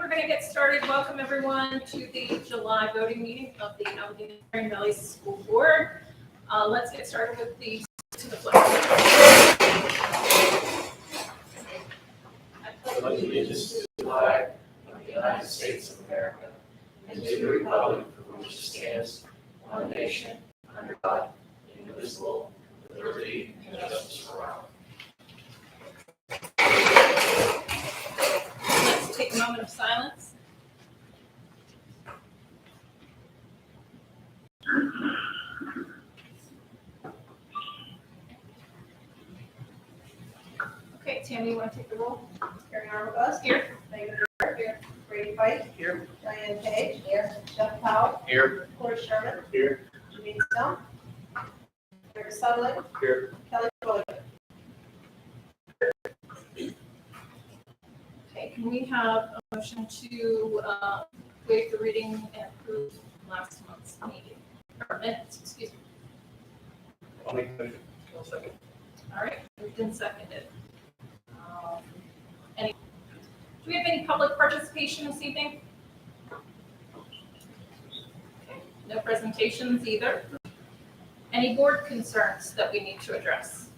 we're going to get started. Welcome everyone to the July voting meeting of the Allegheny Valley School Board. Let's get started with the to the flag. I pledge allegiance to the flag of the United States of America and to the republic for which it stands, one nation, under God, indivisible, with liberty and justice for all. Let's take a moment of silence. Okay, Tammy, you want to take the roll? Karen Armagos. Here. Megan Burke. Here. Brady White. Here. Diane Page. Here. Jeff Powell. Here. Corey Sherman. Here. Janine Stone. Eric Sutherland. Here. Kelly Williams. Okay, can we have a motion to waive the reading and approve last month's meeting? Or minutes, excuse me. I'll make the motion. I'll second. All right, moved and seconded. Do we have any public participation this evening? Okay, no presentations either. Any board concerns that we need to address?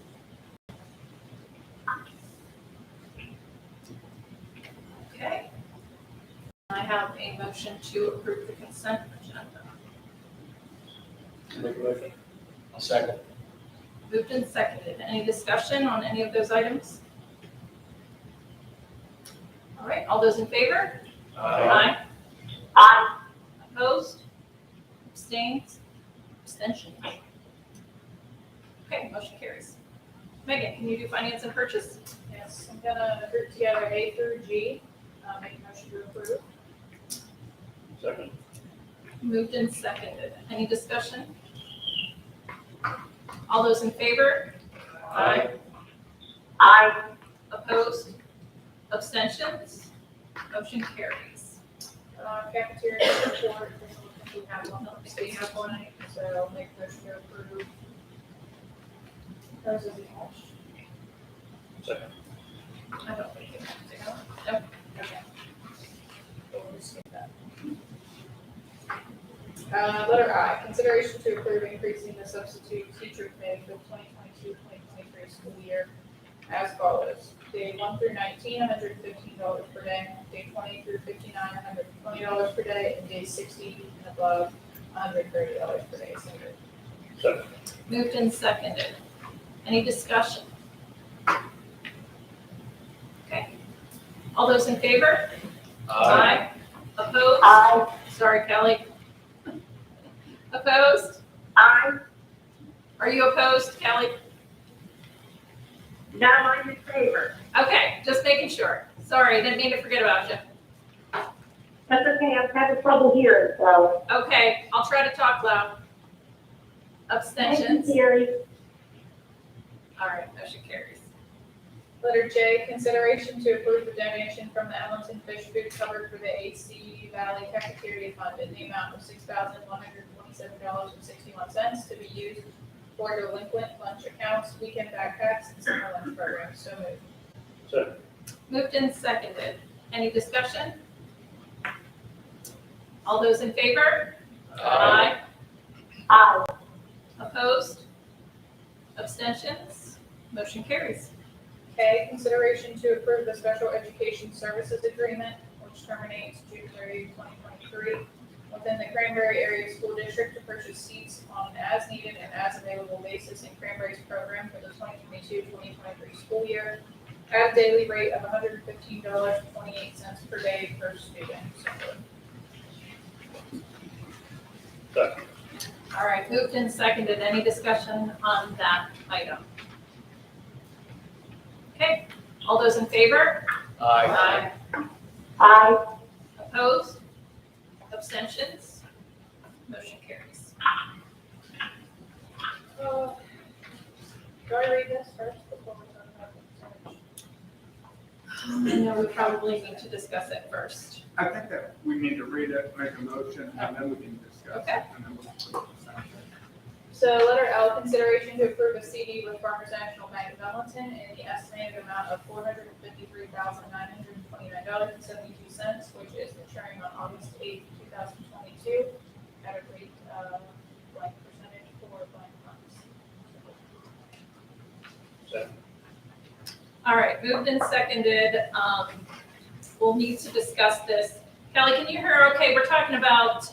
Okay. I have a motion to approve the consent agenda. I'll make the motion. I'll second. Moved and seconded. Any discussion on any of those items? All right, all those in favor? Aye. Opposed? Abstained? Abstention? Okay, motion carries. Megan, can you do finance and purchase? Yes, I'm gonna group together A through G, make a motion to approve. Second. Moved and seconded. Any discussion? All those in favor? Aye. Opposed? Abstentions? Motion carries. Cafeteria report, we have one, so you have one, so I'll make a motion to approve. Those are the attached. Second. I don't think you have to go. Nope. Okay. We'll just skip that. Letter I, consideration to approve increasing the substitute teacher pay for the 2022-2023 school year as follows. Day 1 through 19, $115 per day. Day 20 through 59, $120 per day. And day 60 and above, $130 per day. Second. Moved and seconded. Any discussion? Okay. All those in favor? Opposed? Sorry, Kelly. Opposed? Are you opposed, Kelly? No, I'm in favor. Okay, just making sure. Sorry, didn't mean to forget about you. That's okay, I'm having trouble hearing, so. Okay, I'll try to talk loud. Abstentions? Thank you, Terry. All right, motion carries. Letter J, consideration to approve the donation from the Ellington Fish Food Cupboard for the ACV Valley Cafeteria Fund in the amount of $6,127.61 to be used for delinquent lunch accounts, weekend backpacks, and summer lunch programs. So moved. Second. Moved and seconded. Any discussion? All those in favor? Aye. Opposed? Abstentions? Motion carries. K, consideration to approve the Special Education Services Agreement, which terminates June 30, 2023, within the Cranberry Area School District to purchase seats on an as-needed and as-available basis in Cranberry's program for the 2022-2023 school year at a daily rate of $115.28 per day per student. Second. All right, moved and seconded. Any discussion on that item? Okay, all those in favor? Aye. Opposed? Abstentions? Motion carries. Do I read this first before we talk about the percentage? I know we probably need to discuss it first. I think that we need to read it, make a motion, and then we can discuss it. Okay. And then we'll So letter L, consideration to approve a CD with Farmers National Bank of Ellington in the estimated amount of $453,929 $29.72, which is maturing on August 8th, 2022, at a rate of blank percentage for blank funds. Second. All right, moved and seconded. We'll need to discuss this. Kelly, can you hear okay? We're talking about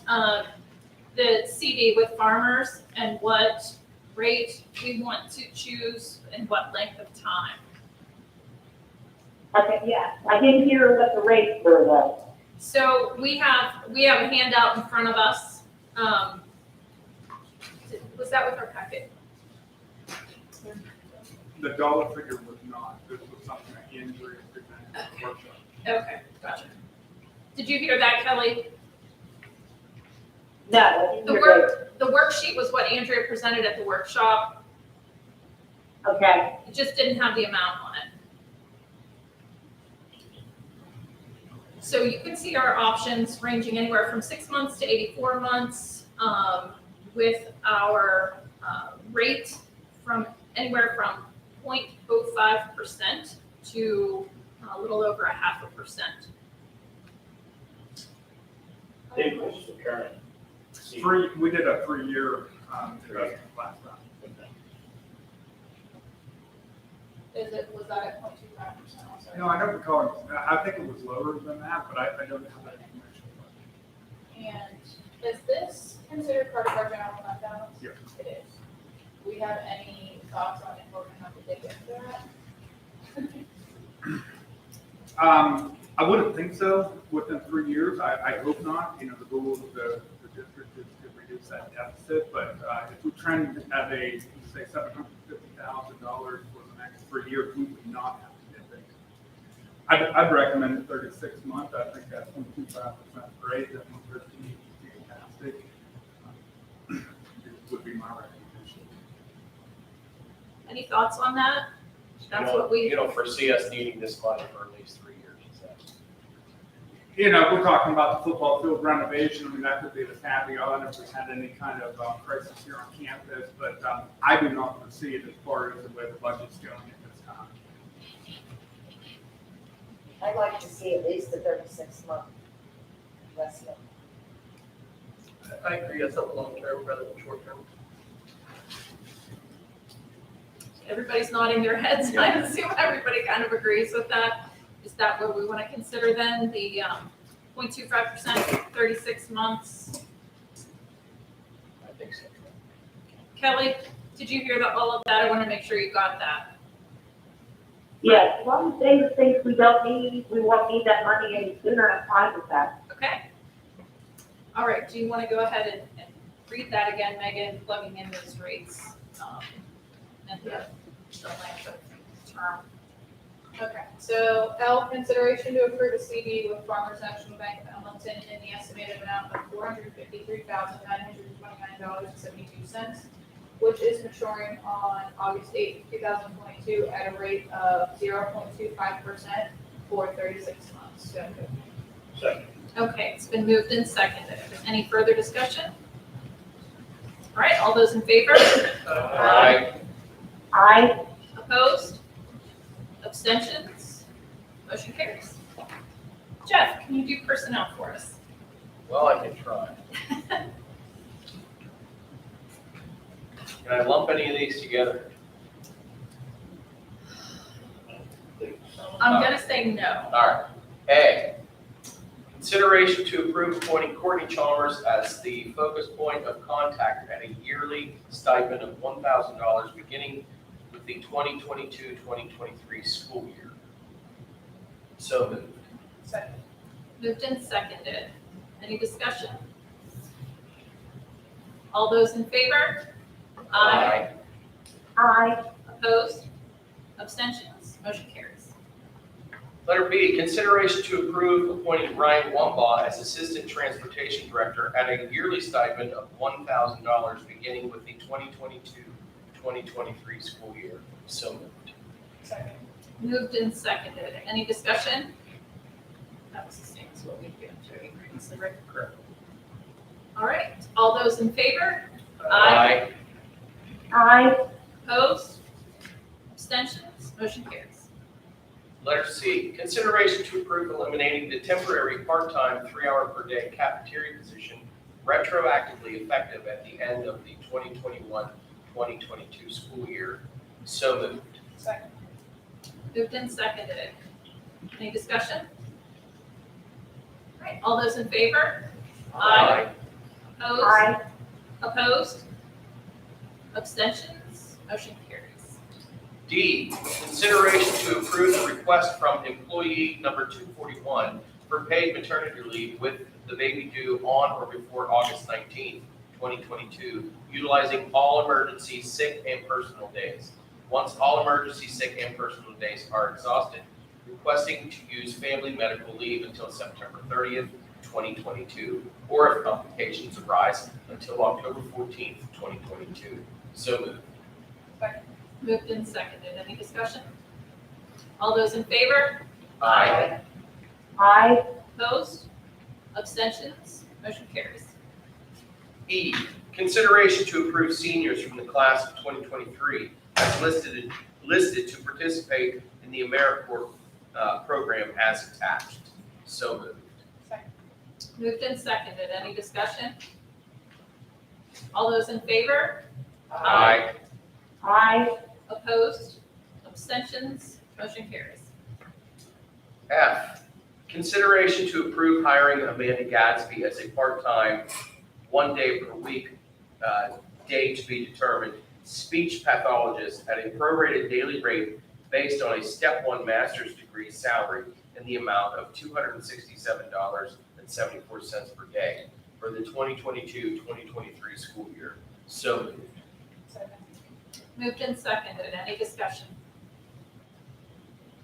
the CD with farmers and what rate we want to choose and what length of time. Okay, yeah, I didn't hear what the rates were though. So we have a handout in front of us. Was that with our packet? The dollar figure was not, this was something that Andrea presented at the workshop. Okay, gotcha. Did you hear that, Kelly? No, I didn't The hear rates. the worksheet was what Andrea presented at the workshop. Okay, It just didn't have the amount on it. So you can see our options ranging anywhere from 6 months to 84 months, with our rate from anywhere from 0.05% to a little over 0.5%. Dave, what's the current? We did a 3-year, investment last time. Was that at 0.25%? I'm sorry. No, I don't recall, I think it was lower than that, but I don't have that information. And is this considered part of our general fund balance? Yes. It is. Do we have any thoughts on if we're gonna have to dig into that? I wouldn't think so within 3 years. I hope not. You know, the goal of the district is to reduce that deficit, but if we trend at a, say, $750,000 for the next 3 years, we would not have to dip into it. I'd recommend 36 months. I think that's 25% great. That 113 is fantastic. It would be my recommendation. Any thoughts on that? That's what we. You don't foresee us needing this money for at least 3 years, is that? You know, we're talking about the football field renovation. I mean, that could be the caveat if we had any kind of crisis here on campus, but I do not foresee it as far as the way the budget's going at this time. I'd like to see at least a 36-month investment. I agree, I thought long-term rather than short-term. Everybody's nodding their heads. I assume everybody kind of agrees with that. Is that what we want to consider then, the 0.25%, 36 months? I think so. Kelly, did you hear all of that? I want to make sure you got that. yes, as long as David thinks we won't need that money any sooner, I'm fine with that. Okay. All right, do you want to go ahead and read that again, Megan, plugging in those rates? And the length of term. Okay, so L, consideration to approve a CD with Farmers National Bank of Hamilton in the estimated amount of $453,929.72, which is maturing on August 8th, 2022 at a rate of 0.25% for 36 months. So moved. Second. Okay, it's been moved and seconded. Any further discussion? All right, all those in favor? Aye. I, Opposed? Abstentions? Motion carries. Jeff, can you do personnel for us? Well, I can try. Can I lump any of these together? I'm gonna say no. All right. A, consideration to approve appointing Courtney Chalmers as the focus point of contact at a yearly stipend of $1,000 beginning with the 2022-2023 school year. So moved. Second. Moved and seconded. Any discussion? All those in favor? I, Opposed? Abstentions? Motion carries. Letter B, consideration to approve appointing Ryan Wambaugh as Assistant Transportation Director at a yearly stipend of $1,000 beginning with the 2022-2023 school year. So moved. Second. Moved and seconded. Any discussion? That was the same as what we did previously, right? Correct. All right, all those in favor? Aye. I, Opposed? Abstentions? Motion carries. Letter C, consideration to approve eliminating the temporary part-time 3-hour per day cafeteria position retroactively effective at the end of the 2021-2022 school year. So moved. Second. Moved and seconded. Any discussion? All right, all those in favor? Aye. Opposed? Aye. Opposed? Abstentions? Motion carries. D, consideration to approve the request from employee number 241 for paid maternity leave with the baby due on or before August 19th, 2022, utilizing all emergency sick and personal days. Once all emergency sick and personal days are exhausted, requesting to use family medical leave until September 30th, 2022, or if complications arise until October 14th, 2022. So moved. Moved and seconded. Any discussion? All those in favor? Aye. Aye. Opposed? Abstentions? Motion carries. E, consideration to approve seniors from the class of 2023 as listed to participate in the AmeriCorps program as attached. So moved. Moved and seconded. Any discussion? All those in favor? Aye. Aye. Opposed? Abstentions? Motion carries. F, consideration to approve hiring Amanda Gadsby as a part-time, 1 day per week, day to be determined, speech pathologist at a prorated daily rate based on a step 1 master's degree salary in the amount of $267.74 per day for the 2022-2023 school year. So moved. Moved and seconded. Any discussion?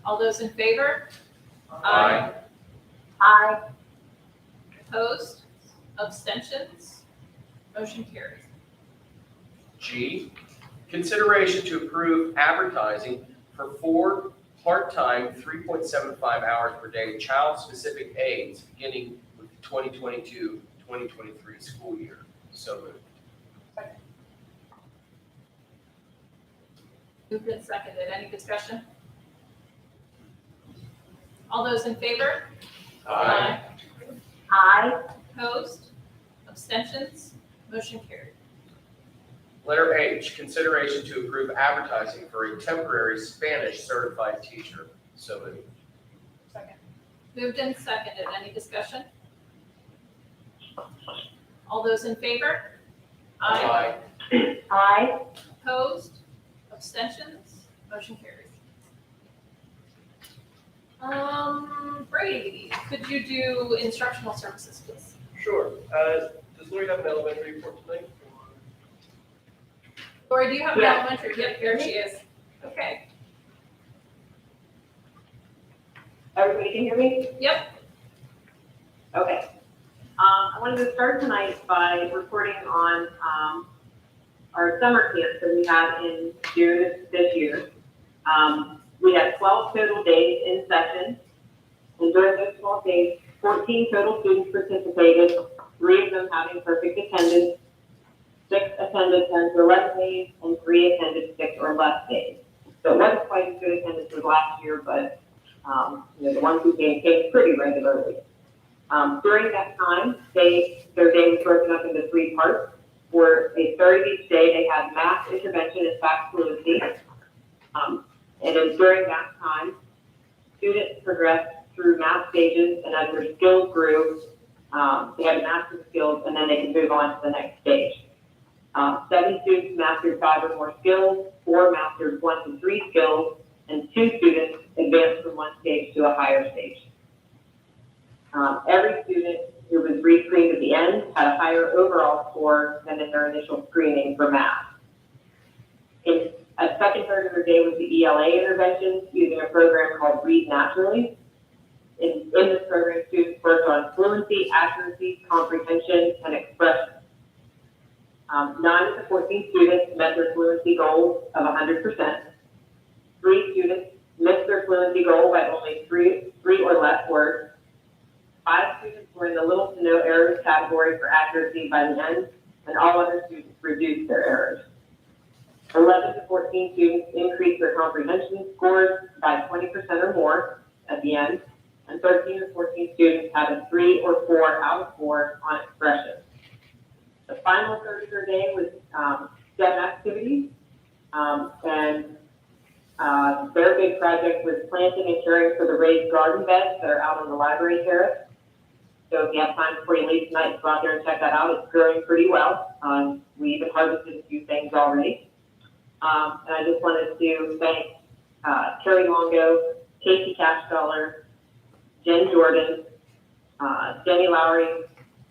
All those in favor? Aye. Aye. Opposed? Abstentions? Motion carries. G, consideration to approve advertising for 4 part-time, 3.75 hours per day child-specific aides beginning with the 2022-2023 school year. So moved. Moved and seconded. Any discussion? All those in favor? Aye. Opposed? Abstentions? Motion carried. Letter H, consideration to approve advertising for a temporary Spanish certified teacher. So moved. Second. Moved and seconded. Any discussion? All those in favor? Aye. Aye. Opposed? Abstentions? Motion carries. Brady, could you do instructional services, please? Sure. Does Lori have an elementary report tonight? Lori, do you have an Yeah. elementary? Yep, there she is. Okay. Everybody can hear me? Yep. Okay. I wanted to start tonight by reporting on our summer camp that we had in June this year. We had 12 total days in session, and during those 12 days, 14 total students participated, 3 of them having perfect attendance, 6 attended 10 to 11 days, and 3 attended 6 or less days. So it wasn't quite as good attendance as last year, but the ones who came pretty regularly. During that time, their day was broken up into 3 parts. For a third of each day, they had math, intervention, and fact fluency. And then during that time, students progressed through math stages, and as their skills grew, they had mastered skills, and then they could move on to the next stage. 7 students mastered 5 or more skills, 4 mastered 1 to 3 skills, and 2 students advanced from one stage to a higher stage. Every student who was re-screened at the end had a higher overall score than in their initial screening for math. A second third of their day was the Ela Interventions using a program called Read Naturally. In this program, students worked on fluency, accuracy, comprehension, and expression. 9 of the 14 students met their fluency goal of 100%. 3 students missed their fluency goal by only 3 or less words. 5 students were in the little to no errors category for accuracy by the end, and all other students reduced their errors. 11 to 14 students increased their comprehension scores by 20% or more at the end, and 13 to 14 students had a 3 or 4 out of 4 on expression. The final third of their day was STEM activities, and their big project was planting and caring for the raised garden beds that are out on the library terrace. So if you have time before you leave tonight, go out there and check that out. It's growing pretty well. We even harvested a few things already. And I just wanted to thank Carrie Longo, Casey Cashdoller, Jen Jordan, Jenny Lowry,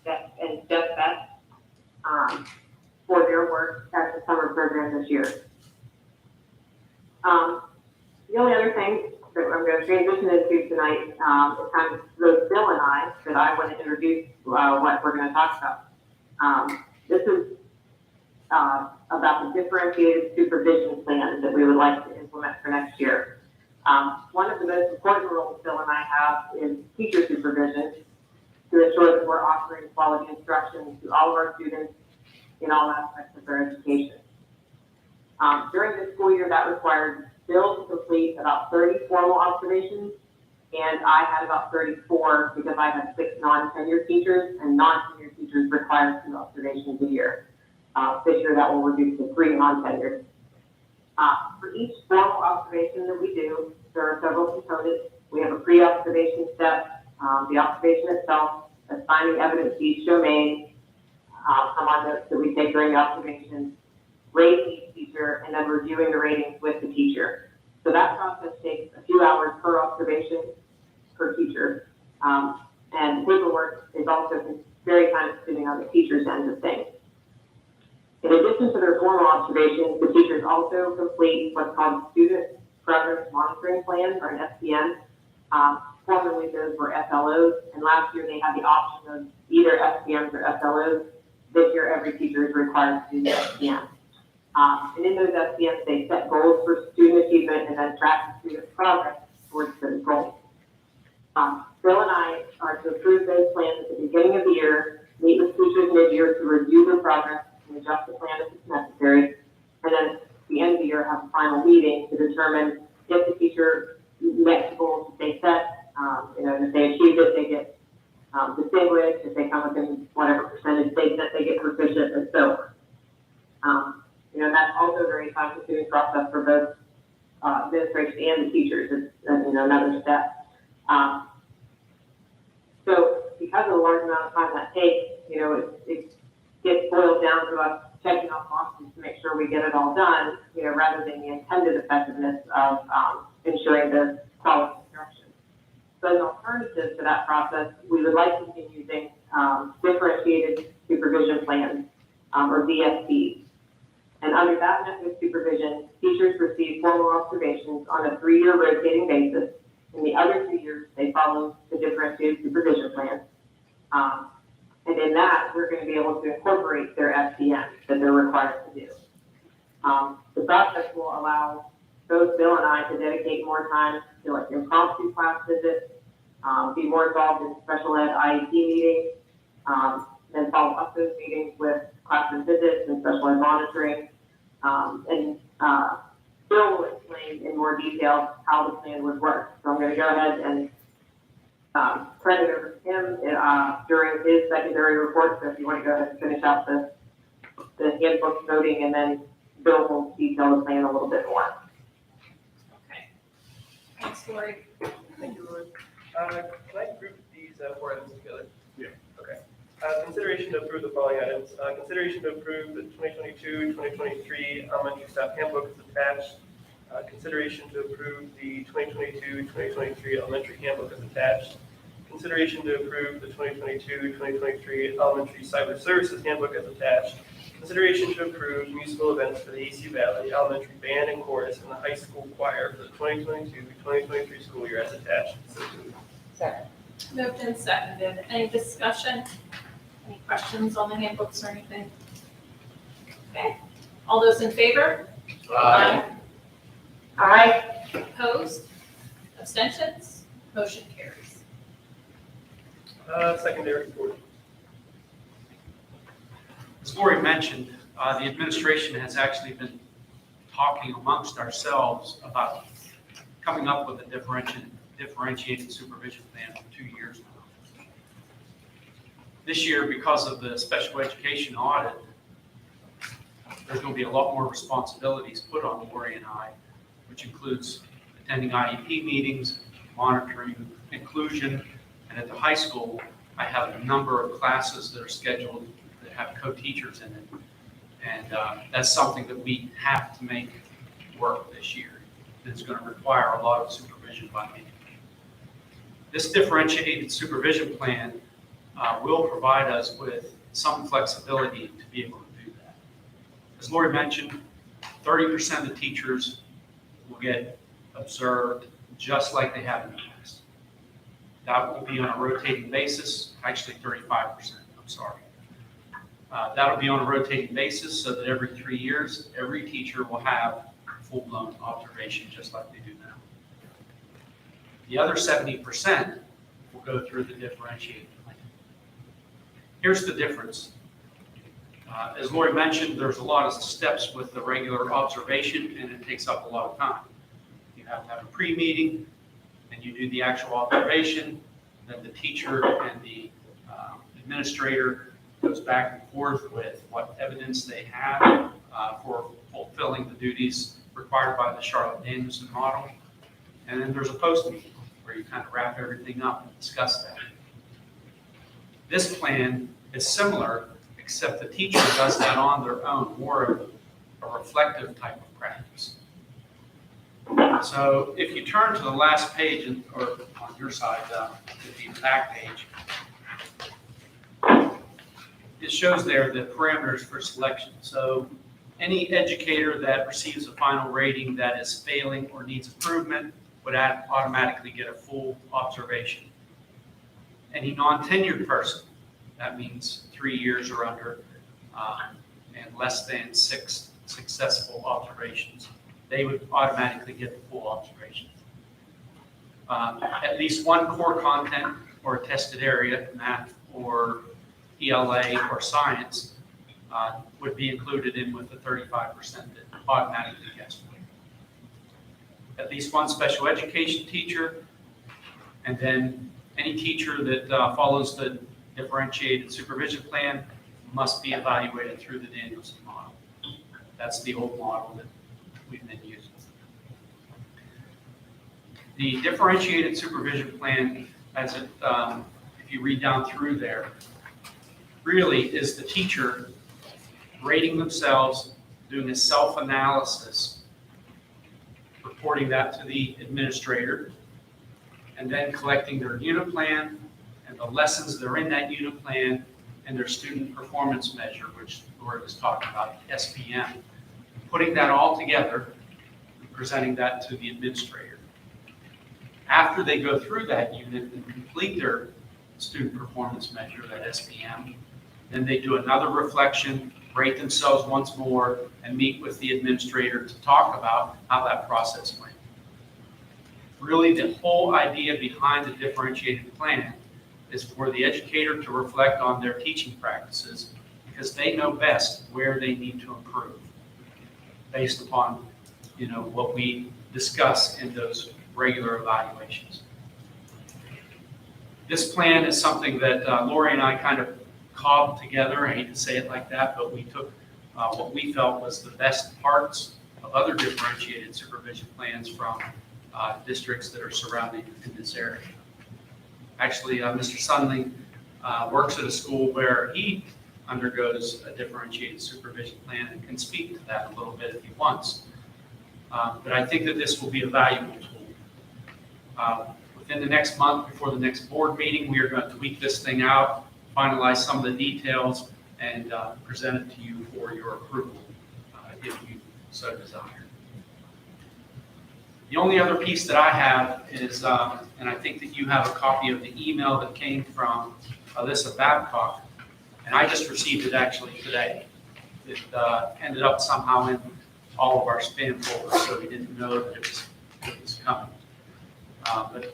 and Jeff Beth for their work at the summer program this year. The only other thing that I'm going to transition into tonight is kind of both Bill and I, that I want to introduce what we're going to talk about. This is about the differentiated supervision plan that we would like to implement for next year. One of the most important roles Bill and I have is teacher supervision to ensure that we're offering quality instruction to all of our students in all aspects of their education. During the school year, that required Bill to complete about 30 formal observations, and I had about 34 because I had 6 non-tenured teachers, and non-tenured teachers require 2 observations a year. This year, that will reduce to 3 non-tenured. For each formal observation that we do, there are several components. We have a pre-observation step, the observation itself, assigning evidence to each domain, some on notes that we take during the observation, rating each teacher, and then reviewing the ratings with the teacher. So that process takes a few hours per observation per teacher. And paperwork is also very time consuming on the teacher's end of things. In addition to their formal observations, the teachers also complete what's called Student Progress Monitoring Plans, or an SPM. Formerly those were SLOs, and last year they had the option of either SPMs or SLOs. This year, every teacher is required to do the SPM. And in those SPMs, they set goals for student achievement and then track the student's progress towards those goals. Bill and I are to approve those plans at the beginning of the year, meet with teachers mid-year to review their progress and adjust the plan if it's necessary, and then at the end of the year have a final meeting to determine if the teacher met the goals that they set. If they achieved it, they get distinguished. If they come within whatever percentage they set, they get proficient, and so on. That's also a very time-consuming process for both administration and the teachers. It's another step. So because of the large amount of time that takes, it gets boiled down to us checking off boxes to make sure we get it all done, rather than the intended effectiveness of ensuring the quality instruction. So as an alternative to that process, we would like to continue using differentiated supervision plans, or DSPs. And under that method of supervision, teachers receive formal observations on a 3-year rotating basis. In the other 2 years, they follow the differentiated supervision plan. And in that, we're going to be able to incorporate their SPM that they're required to do. The process will allow both Bill and I to dedicate more time to like impromptu class visits, be more involved in special ed IEP meetings, then follow up those meetings with classroom visits and special ed monitoring. Bill will explain in more detail how the plan would work. So I'm going to go ahead and turn it over to him during his secondary report. So if you want to go ahead and finish out the handbook voting, and then Bill will detail the plan a little bit more. Okay. Thanks, Lori. Thank you, Lord. Can I group these 4 items together? Yeah. Okay. Consideration to approve the following items. Consideration to approve the 2022-2023 elementary staff handbook is attached. Consideration to approve the 2022-2023 elementary handbook is attached. Consideration to approve the 2022-2023 elementary cyber services handbook is attached. Consideration to approve musical events for the AC Valley Elementary Band and Chorus and the High School Choir for the 2022-2023 school year as attached. So moved. Second. Moved and seconded. Any discussion? Any questions on the handbooks or anything? Okay. All those in favor? Aye. Aye. Opposed? Abstentions? Motion carries. Secondary report. As Lori mentioned, the administration has actually been talking amongst ourselves about coming up with a differentiated supervision plan for 2 years now. This year, because of the special education audit, there's going to be a lot more responsibilities put on Lori and I, which includes attending IEP meetings, monitoring inclusion, and at the high school, I have a number of classes that are scheduled that have co-teachers in it. And that's something that we have to make work this year. It's going to require a lot of supervision by me. This differentiated supervision plan will provide us with some flexibility to be able to do that. As Lori mentioned, 30% of the teachers will get observed just like they have in the past. That will be on a rotating basis, actually 35%, I'm sorry. That'll be on a rotating basis so that every 3 years, every teacher will have full-blown observation just like they do now. The other 70% will go through the differentiated plan. Here's the difference. As Lori mentioned, there's a lot of steps with the regular observation and it takes up a lot of time. You have to have a pre-meeting, and you do the actual observation, then the teacher and the administrator goes back and forth with what evidence they have for fulfilling the duties required by the Charlotte Danielson model. And then there's a post-meeting where you kind of wrap everything up and discuss that. This plan is similar, except the teacher does that on their own, more of a reflective type of practice. So if you turn to the last page, or on your side, the back page, it shows there the parameters for selection. So any educator that receives a final rating that is failing or needs improvement would automatically get a full observation. Any non-tenured person, that means 3 years or under, and less than 6 successful observations, they would automatically get the full observation. At least one core content or a tested area, math or ELA or science, would be included in with the 35% that automatically gets it. At least one special education teacher, and then any teacher that follows the differentiated supervision plan must be evaluated through the Danielson model. That's the old model that we've been using. The differentiated supervision plan, as it, if you read down through there, really is the teacher rating themselves, doing a self-analysis, reporting that to the administrator, and then collecting their unit plan and the lessons that are in that unit plan and their student performance measure, which Lori was talking about, SPM. Putting that all together and presenting that to the administrator. After they go through that unit and complete their student performance measure, that SPM, then they do another reflection, rate themselves once more, and meet with the administrator to talk about how that process went. Really, the whole idea behind the differentiated plan is for the educator to reflect on their teaching practices because they know best where they need to improve based upon, what we discuss in those regular evaluations. This plan is something that Lori and I kind of cobbled together. I hate to say it like that, but we took what we felt was the best parts of other differentiated supervision plans from districts that are surrounding in this area. Actually, Mr. Sunling works at a school where he undergoes a differentiated supervision plan and can speak to that a little bit if he wants. But I think that this will be a valuable tool. Within the next month, before the next board meeting, we are going to tweak this thing out, finalize some of the details, and present it to you for your approval if you so desire. The only other piece that I have is, and I think that you have a copy of the email that came from Alyssa Babcock, and I just received it actually today. It ended up somehow in all of our spam folders, so we didn't know that it was coming. But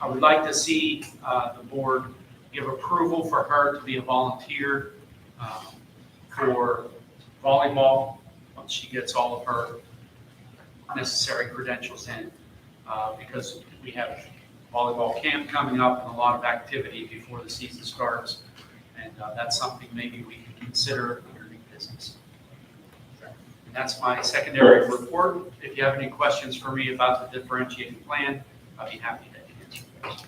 I would like to see the board give approval for her to be a volunteer for volleyball once she gets all of her necessary credentials in, because we have volleyball camp coming up and a lot of activity before the season starts. And that's something maybe we can consider under new business. And that's my secondary report. If you have any questions for me about the differentiated plan, I'd be happy to answer those.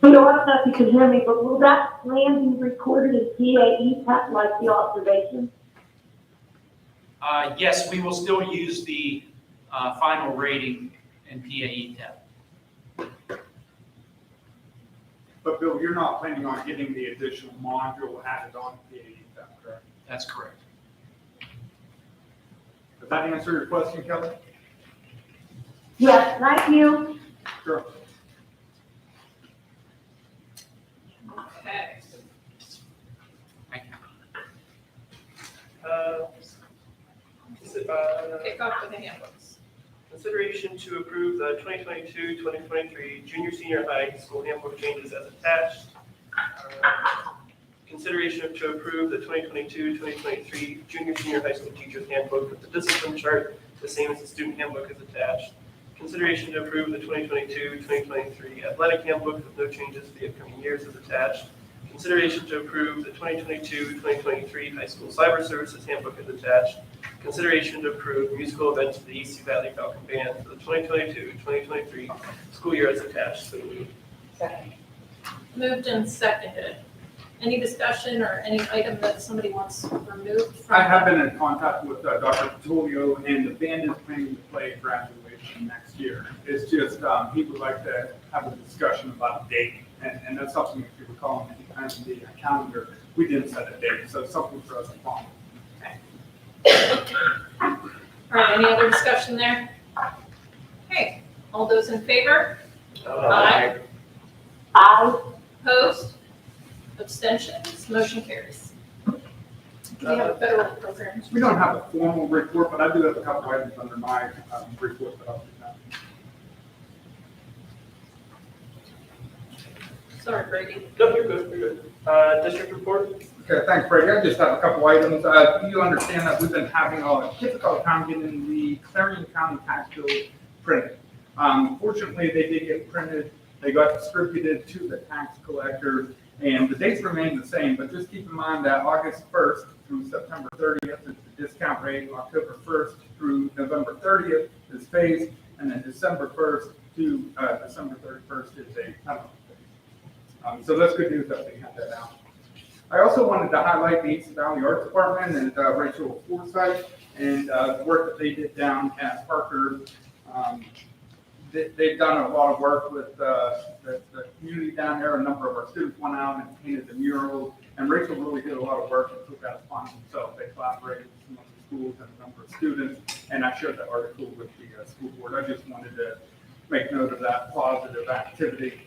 I don't know if you can hear me, but will that plan be recorded in PAE like the observation? Yes, we will still use the final rating in PAE tab. But Bill, you're not planning on getting the additional module added on to PAE, is that correct? That's correct. Does that answer your question, Kelly? Yes, thank you. Sure. Okay. Thank you. Kick off with the handbooks. Consideration to approve the 2022-2023 junior senior high school handbook changes as attached. Consideration to approve the 2022-2023 junior senior high school teachers handbook with the discipline chart, the same as the student handbook is attached. Consideration to approve the 2022-2023 athletic handbook with no changes to the upcoming years is attached. Consideration to approve the 2022-2023 high school cyber services handbook is attached. Consideration to approve musical events for the East Valley Falcon Band for the 2022-2023 school year is attached. So moved. Second. Moved and seconded. Any discussion or any item that somebody wants removed from? I have been in contact with Dr. Patulio, and the band is planning to play graduation next year. It's just, he would like to have a discussion about a date, and that's something, if you recall, in the calendar, we didn't set a date, so it's something for us to follow. All right, any other discussion there? Okay, all those in favor? Aye. Opposed? Abstentions? Motion carries. Do we have a federal program? We don't have a formal report, but I do have a couple items under my report that I'll present. Sorry, Brady. No, you're good, you're good. District report? Okay, thanks, Brady. I just have a couple items. You understand that we've been having a difficult time getting the Clarion County tax bill printed. Fortunately, they did get printed. They got distributed to the tax collectors, and the dates remain the same, but just keep in mind that August 1st through September 30th is the discount rate, October 1st through November 30th is phased, and then December 1st to December 31st is a penalty phase. So that's good news that they had that out. I also wanted to highlight the East Valley Arts Department and Rachel Forsythe and the work that they did down at Parker. They've done a lot of work with the community down there. A number of our students went out and painted the murals, and Rachel really did a lot of work and took that upon themselves. They collaborated with some of the schools and a number of students, and I shared that article with the school board. I just wanted to make note of that positive activity.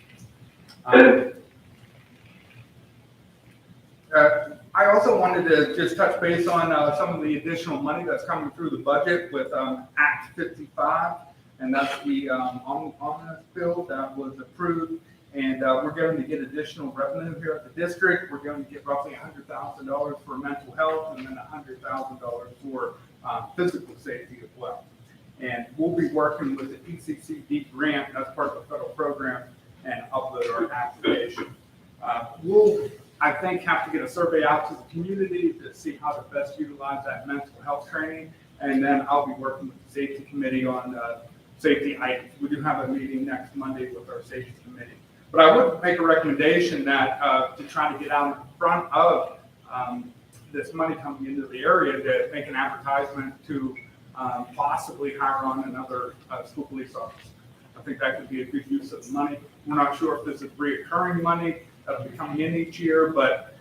I also wanted to just touch base on some of the additional money that's coming through the budget with Act 55, and that's the omnibus bill that was approved. And we're going to get additional revenue here at the district. We're going to get roughly $100,000 for mental health and then $100,000 for physical safety as well. And we'll be working with the ECCD grant as part of the federal program and upload our application. We'll, I think, have to get a survey out to the community to see how to best utilize that mental health training. And then I'll be working with the safety committee on safety items. We do have a meeting next Monday with our safety committee. But I would make a recommendation that to try to get out in front of this money coming into the area, to make an advertisement to possibly hire on another school police officer. I think that could be a good use of the money. We're not sure if this is reoccurring money that'll be coming in each year, but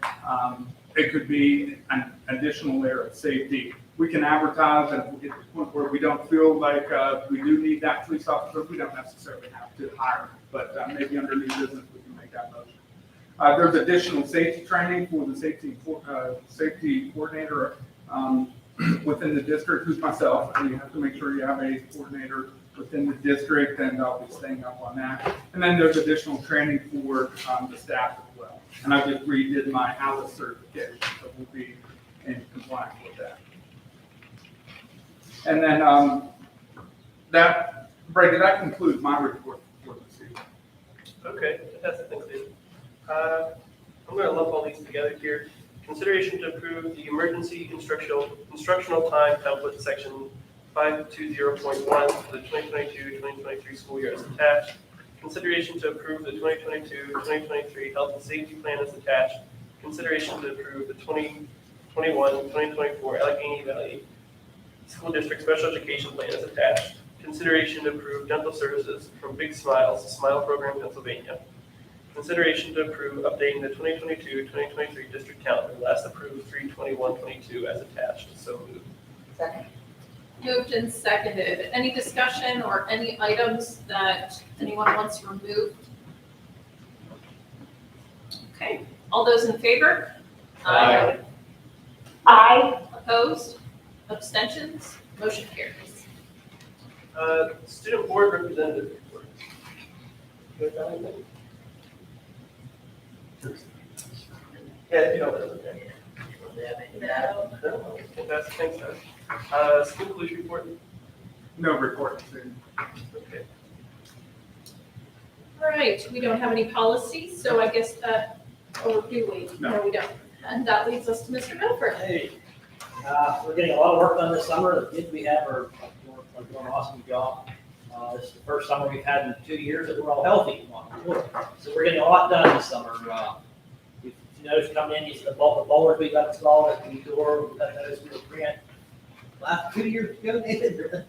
it could be an additional layer of safety. We can advertise, and if we get to the point where we don't feel like we do need that police officer, we don't necessarily have to hire, but maybe under new business we can make that motion. There's additional safety training for the safety coordinator within the district, who's myself, and you have to make sure you have a coordinator within the district, and I'll be staying up on that. And then there's additional training for the staff as well. And I just redid my ALICE certification, so we'll be in compliance with that. And then, Brady, that concludes my report for this evening. Okay, fantastic, thanks, David. I'm gonna lump all these together here. Consideration to approve the emergency instructional time template section 520.1 for the 2022-2023 school year as attached. Consideration to approve the 2022-2023 health and safety plan as attached. Consideration to approve the 2021-2024 Allegheny Valley School District Special Education Plan as attached. Consideration to approve dental services from Big Smiles, Smile Program, Pennsylvania. Consideration to approve updating the 2022-2023 district calendar, last approved 3/21/22 as attached. So moved. Second. Moved and seconded. Any discussion or any items that anyone wants removed? Okay, all those in favor? Aye. Aye. Opposed? Abstentions? Motion carries. Student board representative report. You guys got anything? Yeah, if you don't, that's okay. No? Fantastic, thanks, guys. School police report. No report this evening. Okay. All right, we don't have any policies, so I guess that, or do we? No. We don't. And that leads us to Mr. Milford. Hey, we're getting a lot of work done this summer. The kids we have are doing an awesome job. This is the first summer we've had in 2 years that we're all healthy. So we're getting a lot done this summer. We've noticed coming in, the bowlers we got installed at the door, we got those we were grant last 2 years ago, David.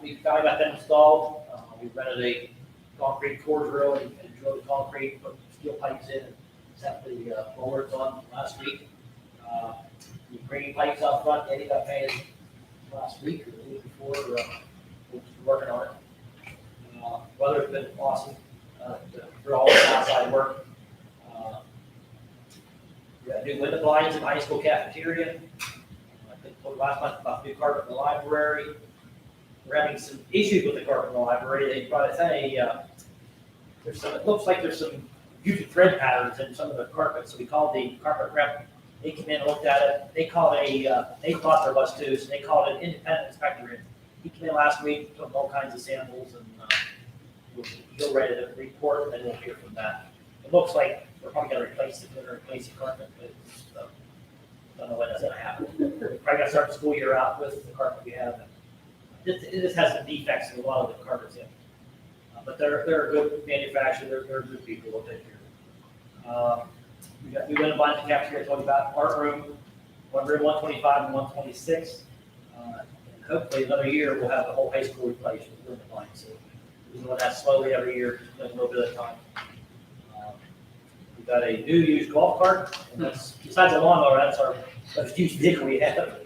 We finally got them installed. We rented a concrete core drill and drilled the concrete, put steel pipes in, and set the bowlers on last week. The green pipes out front, Eddie got painted last week or the week before. We're working on it. Weather's been awesome for all the outside work. We got new window blinds in the high school cafeteria. I think told last month about new carpet in the library. We're having some issues with the carpet in the library. They brought us there's some, it looks like there's some huge thread patterns in some of the carpet, so we called the carpet rep. They came in and looked at it. They called they thought there was too, so they called an independent inspector in. He came in last week, took all kinds of samples, and he'll write a report, and then we'll hear from that. It looks like we're probably gonna replace the carpet, but don't know when that's gonna happen. We're probably gonna start the school year out with the carpet we have. It just has some defects in a lot of the carpets in. But they're a good manufacturer, they're good people, they'll take care of it. We got new window blinds in the cafeteria, talking about art room 125 and 126. And hopefully another year we'll have the whole high school replaced with window blinds. So we're doing that slowly every year, just a little bit at a time. We've got a new used golf cart, and that's, besides the lawnmower, that's our huge vehicle we have.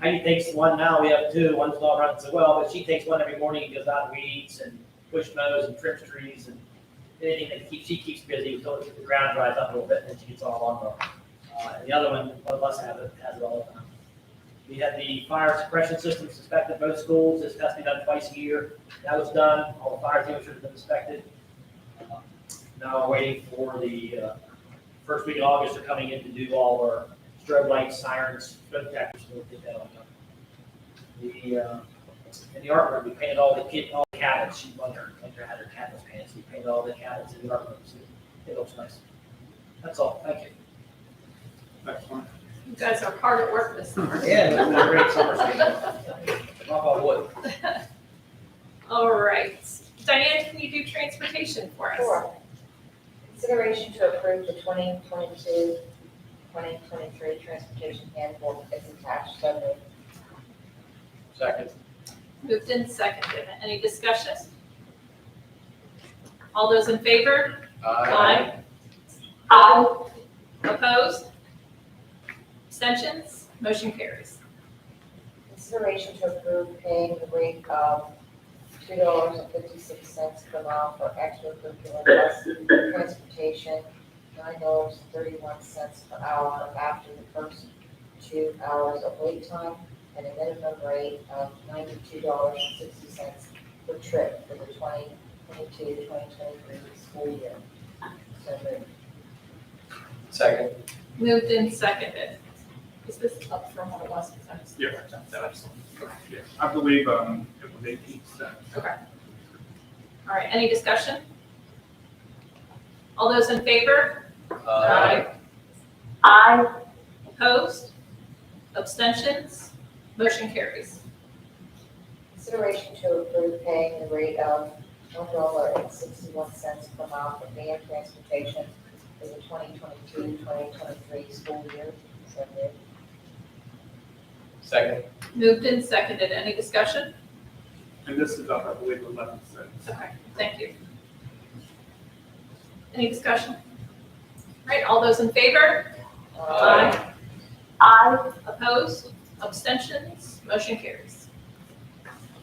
Heidi takes one now, we have two, one's not running so well, but she takes one every morning and goes out and weeds and push mows and trims trees and anything that she keeps busy until the ground dries up a little bit, and then she gets all on and the other one of us has it all the time. We had the fire suppression system inspected at both schools. This has to be done twice a year. That was done. All the fire extinguishers have been inspected. Now we're waiting for the first week of August. They're coming in to do all our strobe lights, sirens, smoke detectors. So we'll get that all done. In the art room, we painted all the cabinets. She had her cabinets painted. So we painted all the cabinets in the art room. So it looks nice. That's all. Thank you. Excellent. You guys are hard at work this summer. Yeah, it's been a great summer. Knock on wood. All right. Diane, can you do transportation for us? Sure. Consideration to approve the 2022-2023 transportation handbook as attached. So moved. Second. Moved and seconded. Any discussion? All those in favor? Aye. Opposed? Abstentions? Motion carries. Consideration to approve paying the rate of $2.56 per mile for extracurricular bus transportation, $9.31 per hour after the first 2 hours of wait time, and a minimum rate of $92.60 per trip for the 2022-2023 school year. So moved. Second. Moved and seconded. Is this up from what it was? Because I just- Yeah. So I just- Yeah, I believe, it was 18 cents. Okay. All right, any discussion? All those in favor? Aye. Aye. Opposed? Abstentions? Motion carries. Consideration to approve paying the rate of $1.61 per mile for van transportation for the 2022-2023 school year. So moved. Second. Moved and seconded. Any discussion? And this is up, I believe, 11 cents. Okay, thank you. Any discussion? All right, all those in favor? Aye. Aye. Opposed? Abstentions? Motion carries.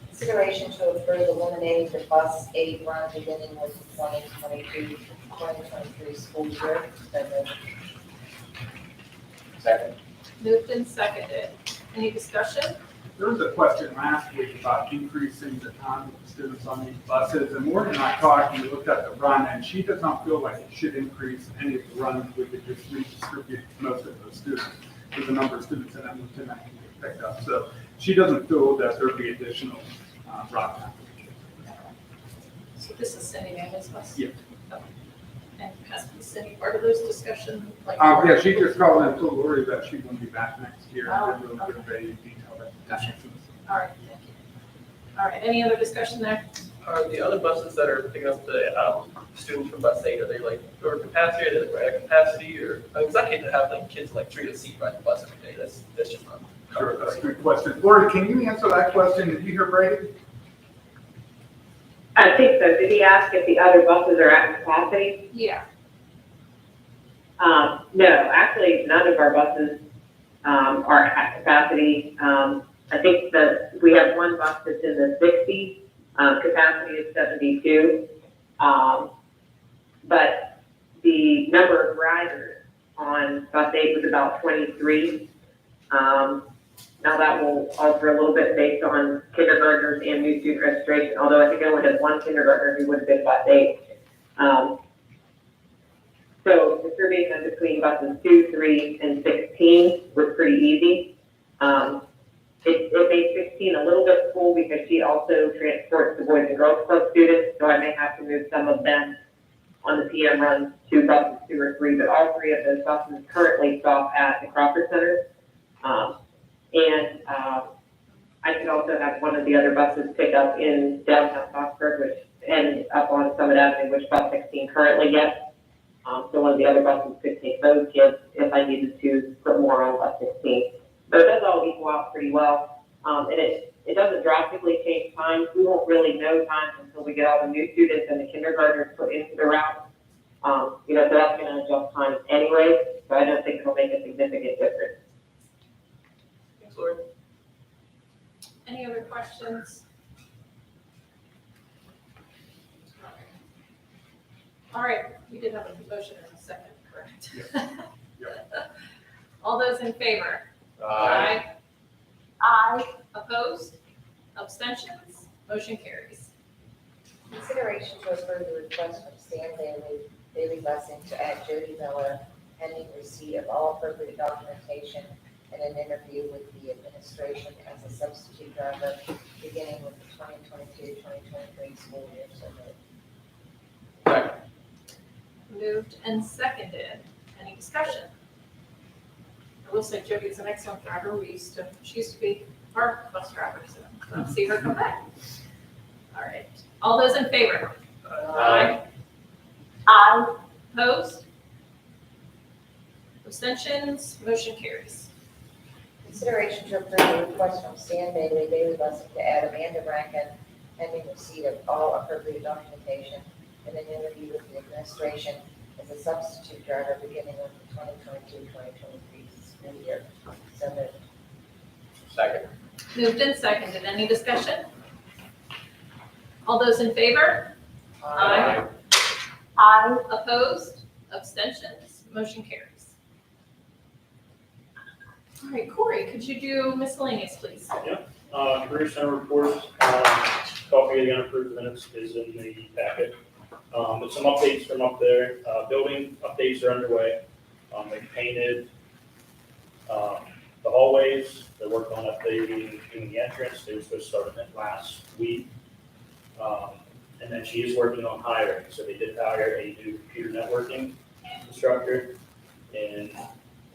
Consideration to approve eliminating the bus aid run beginning with the 2022-2023 school year. So moved. Second. Moved and seconded. Any discussion? There was a question last week about increasing the time of the students on these buses, and Morgan and I talked, and we looked at the run, and she does not feel like it should increase any of the runs. We could just redistribute most of those students, with the number of students in Edmonton that can get picked up. So she doesn't feel that there'd be additional route time. So this is Cindy Manley's bus? Yeah. Okay. And has Cindy part of those discussions? Like, Yeah, she just called and told Lori that she won't be back next year, Oh, and then we'll give a detailed Gotcha. explanation. All right, thank you. All right, any other discussion there? Are the other buses that are picking up the students from bus 8, are they like over capacity, are they right at capacity, or, I mean, 'cause I hate to have like kids like 3 to seat ride the bus every day, that's just not. Sure, that's a good question. Lori, can you answer that question? Did you hear Brady? I think so. Did he ask if the other buses are at capacity? Yeah. No, actually, none of our buses, are at capacity. I think that we have one bus that's in the 60, capacity is 72. But the number of riders on bus 8 was about 23. Now that will alter a little bit based on kindergartners and new student registration, although I think I only had one kindergartner who would have been bus 8. So distributing them between buses 2, 3, and 16 was pretty easy. It made 16 a little bit full because she also transports the Boys and Girls Club students, so I may have to move some of them on the PM runs to buses 2 or 3, but all 3 of those buses currently stop at the Crawford Center. I could also have one of the other buses pick up in downtown Foxford, which ends up on Summit Avenue, which bus 16 currently gets. So one of the other buses could take those kids if I needed to put more on bus 16. But it does all equal out pretty well. And it doesn't drastically change times. We won't really know times until we get all the new students and the kindergartners put into the route. So that's going to adjust times anyway. So I don't think it'll make a significant difference. Thanks, Lori. Any other questions? All right, we did have a motion in a second, correct? All those in favor? Aye. Aye. Opposed? Abstentions? Motion carries. Consideration to approve the request from Stan Daily Busing to add Jody Miller pending receipt of all appropriate documentation and an interview with the administration as a substitute driver beginning with the 2022-2023 school year. So moved. Second. Moved and seconded. Any discussion? I will say Jody is an excellent driver. She used to be our bus driver, so let's see her come back. All right. All those in favor? Aye. Aye. Opposed? Abstentions? Motion carries. Consideration to approve the request from Stan Daily Busing to add Amanda Rankin pending receipt of all appropriate documentation and an interview with the administration as a substitute driver beginning with the 2022-2023 school year. So moved. Second. Moved and seconded. Any discussion? All those in favor? Aye. Aye. Opposed? Abstentions? Motion carries. All right, Corey, could you do miscellaneous, please? Career Center report, copy of the unapproved minutes is in the packet. With some updates from up there, building updates are underway. They painted The hallways, they're working on updating, doing the entrance, they were supposed to start it last week. And then she is working on hiring, so they did hire a new computer networking instructor at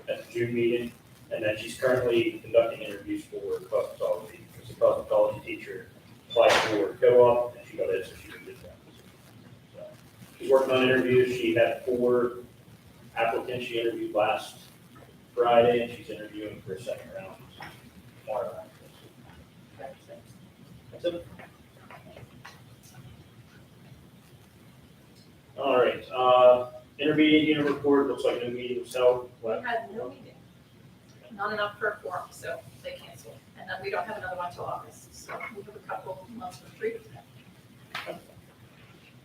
the June meeting. And then she's currently conducting interviews for cosmetology, because the cosmetology teacher applied for co-op, and she got it, so she can get that. So she's working on interviews. She had 4 applicants she interviewed last Friday, and she's interviewing for a second round tomorrow. That's it. All right, intermediate unit report, looks like no meeting was held. We had no meeting, not enough for a forum, so they canceled. And then we don't have another one till August, so we have a couple months for free.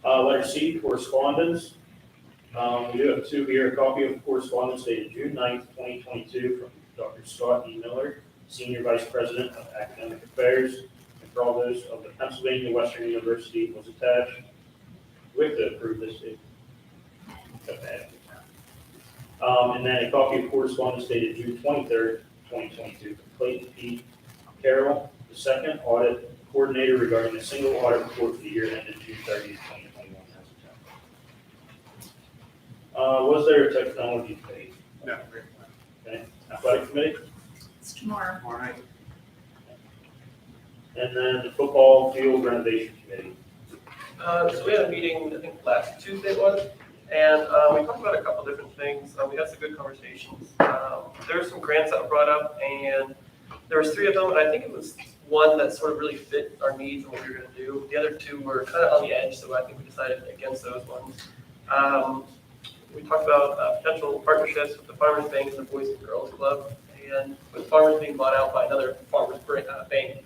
Letter C, correspondence. We do have 2 here, a copy of correspondence dated June 9th, 2022 from Dr. Scott E. Miller, Senior Vice President of Academic Affairs, and for all those of the Pennsylvania Western University was attached. We have to approve this. Okay. And then a copy of correspondence dated June 23rd, 2022 from Clayton P. Carroll, the second audit coordinator regarding a single audit report for the year ended June 30th, 2021. Was there a technology committee? No. Okay. Athletic committee? It's tomorrow. All right. And then the football field renovation committee. So we had a meeting, I think last Tuesday it was, and we talked about a couple different things. We had some good conversations. There were some grants that were brought up, and there was 3 of them, and I think it was one that sort of really fit our needs and what we were going to do. The other 2 were kind of on the edge, so I think we decided against those ones. We talked about potential partnerships with the Farmers Bank and the Boys and Girls Club, and with Farmers being bought out by another Farmers Bank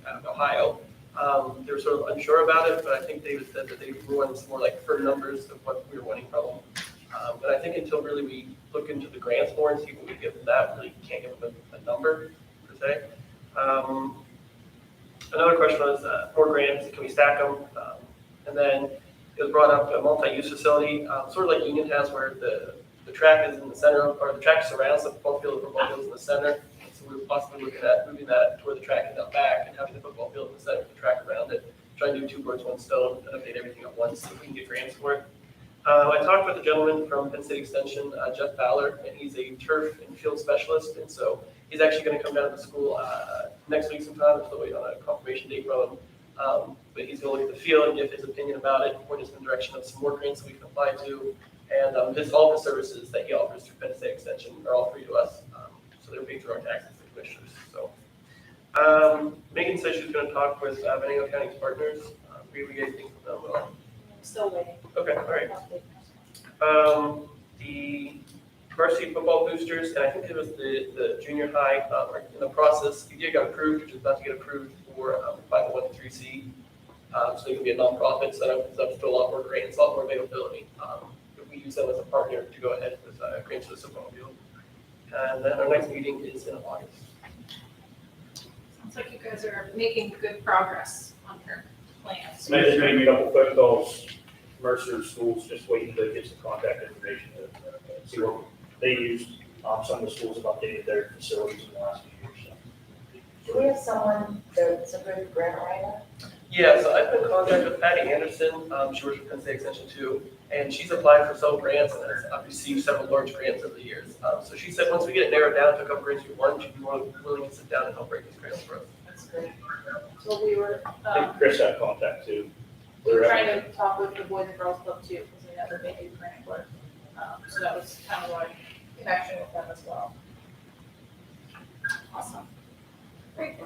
out of Ohio. They were sort of unsure about it, but I think David said that they wanted some more like firm numbers of what we were wanting from them. But I think until really we look into the grants more and see what we give them, that really can't give them a number per se. Another question was more grants, can we stack them? And then it was brought up a multi-use facility, sort of like Union has, where the track is in the center, or the track surrounds the football field, the football field is in the center. So we were possibly looking at moving that to where the track is out back and having the football field in the center, the track around it. Try and do 2 birds, 1 stone, and update everything at once so we can get grants for it. I talked with the gentleman from Penn State Extension, Jeff Fowler, and he's a turf and field specialist. And so he's actually going to come down to the school next week sometime. We're still waiting on a confirmation date from him. But he's going to look at the field and give his opinion about it, point us in the direction of some more grants that we can apply to. And all the services that he offers through Penn State Extension are all free to us. So they're paid through our taxes as commissioners. So Megan said she was going to talk with Venango County's partners. We get anything from them. I'm still waiting. Okay, all right. The varsity football boosters, and I think it was the junior high, are in the process. The got approved, which is about to get approved for 501(c). So they can be a nonprofit, so that opens up to a lot more grants, a lot more availability. If we use them as a partner to go ahead with grants for the football field. And then our next meeting is in August. Sounds like you guys are making good progress on your plans. I just made a couple phone calls, Mercer schools, just waiting to get some contact information to see what they used. Some of the schools have updated their facilities in the last few years. So. Do we have someone that's a good grant writer? Yeah, so I've been in contact with Patty Anderson. She works with Penn State Extension too, and she's applied for several grants and has received several large grants over the years. So she said once we get it narrowed down to a couple grants we want, she'd be more willing to sit down and help break these grants for us. That's great. So we were, I think Chris had contact too. We were trying to talk with the Boys and Girls Club too, because we know that they do grant work. So that was kind of like connection with them as well. Awesome. Great.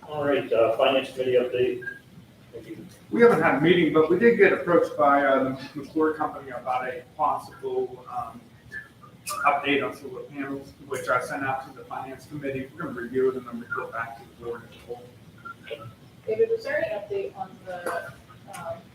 All right, finance committee update. Thank you. We haven't had a meeting, but we did get approached by the McClure Company about a possible update on solar panels, which I sent out to the finance committee. We're going to review it and then report back to the board as a whole. David, was there any update on the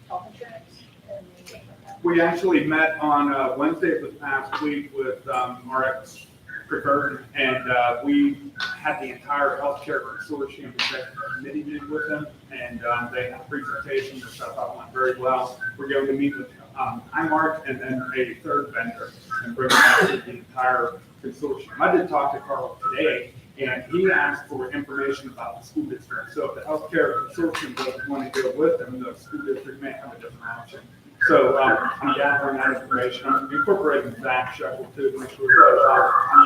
health insurance and the We actually met on Wednesday of the past week with RX Preferred, and we had the entire healthcare consortium executive committee meeting with them, and they had a presentation which I thought went very well. We're going to meet with IMARC and then a third vendor and bring back the entire consortium. I did talk to Carl today, And he asked for information about the school district. So if the healthcare consortium doesn't want to go with them, the school district may have a different option. So I'm gathering that information. I'm incorporating Zach Shekel too, to make sure we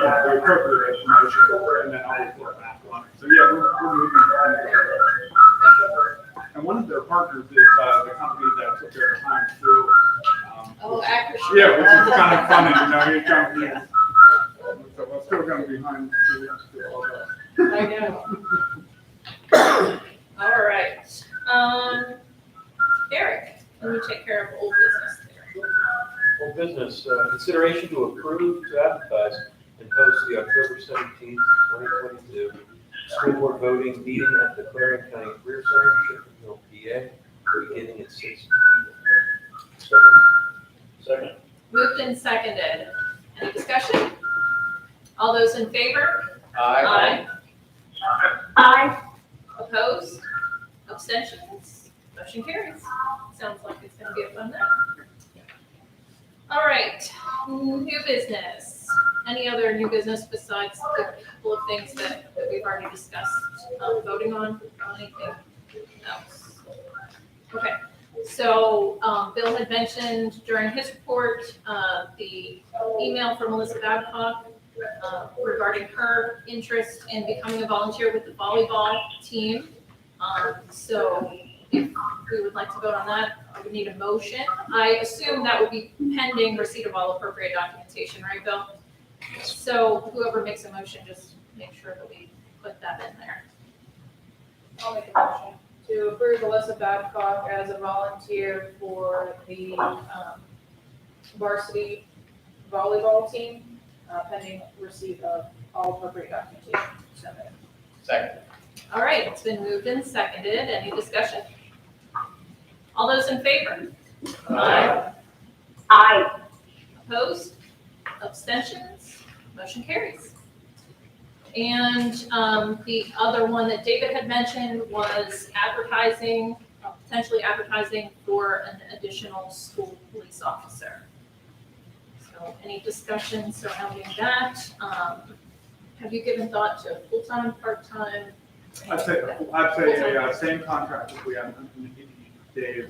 have the appropriate information, and then I'll report back on it. So yeah, we're moving in that direction. And one of their partners is the company that took their time through. Oh, Actors. Yeah, which is kind of funny, you know, you kind of, so we're still going to be behind all that. I know. All right. Eric, can you take care of old business there? Old business, consideration to approve to advertise and post the October 17th, 2022 school board voting meeting at the Clarion County Career Center, Shippensville, PA, beginning at 6 p.m. Second. Moved and seconded. Any discussion? All those in favor? Aye. Aye. Opposed? Abstentions? Motion carries. Sounds like it's gonna be a fun night. All right, new business. Any other new business besides the couple of things that we've already discussed, voting on, anything else? Okay, so, Bill had mentioned during his report, the email from Melissa Babcock, regarding her interest in becoming a volunteer with the volleyball team. So if we would like to vote on that, I would need a motion. I assume that would be pending receipt of all appropriate documentation, right, Bill? So whoever makes a motion, just make sure that we put that in there. I'll make a motion to approve Alyssa Babcock as a volunteer for the varsity volleyball team, pending receipt of all appropriate documentation. So moved. Second. All right, it's been moved and seconded. Any discussion? All those in favor? Aye. Aye. Opposed? Abstentions? Motion carries. And the other one that David had mentioned was advertising, potentially advertising for an additional school police officer. So any discussion surrounding that? Have you given thought to full-time, part-time? I'd say a same contract as we have in the days,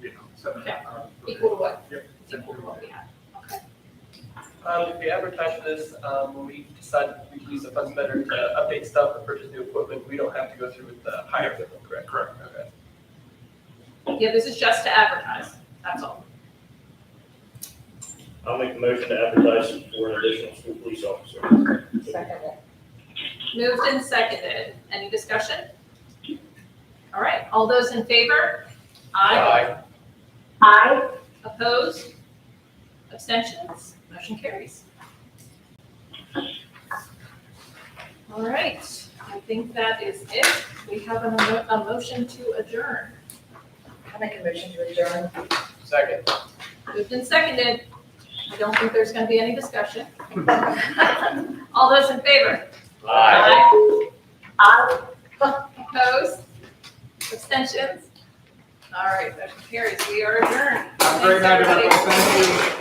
you know, 7.5 hours. Equal to what? Yep. Equal to what we have. Okay. If we advertise this, when we decide we can use the funds better to update stuff or purchase new equipment, we don't have to go through with the hire equipment, correct? Correct. Okay. Yeah, this is just to advertise, that's all. I'll make a motion to advertise for an additional school police officer. Second it. Moved and seconded. Any discussion? All right, all those in favor? Aye. Aye. Opposed? Abstentions? Motion carries. All right, I think that is it. We have a motion to adjourn. I make a motion to adjourn. Second. Moved and seconded. I don't think there's going to be any discussion. All those in favor? Aye. Aye. Opposed? Abstentions? All right, motion carries. We are adjourned. Have a great night, everybody. Thank you.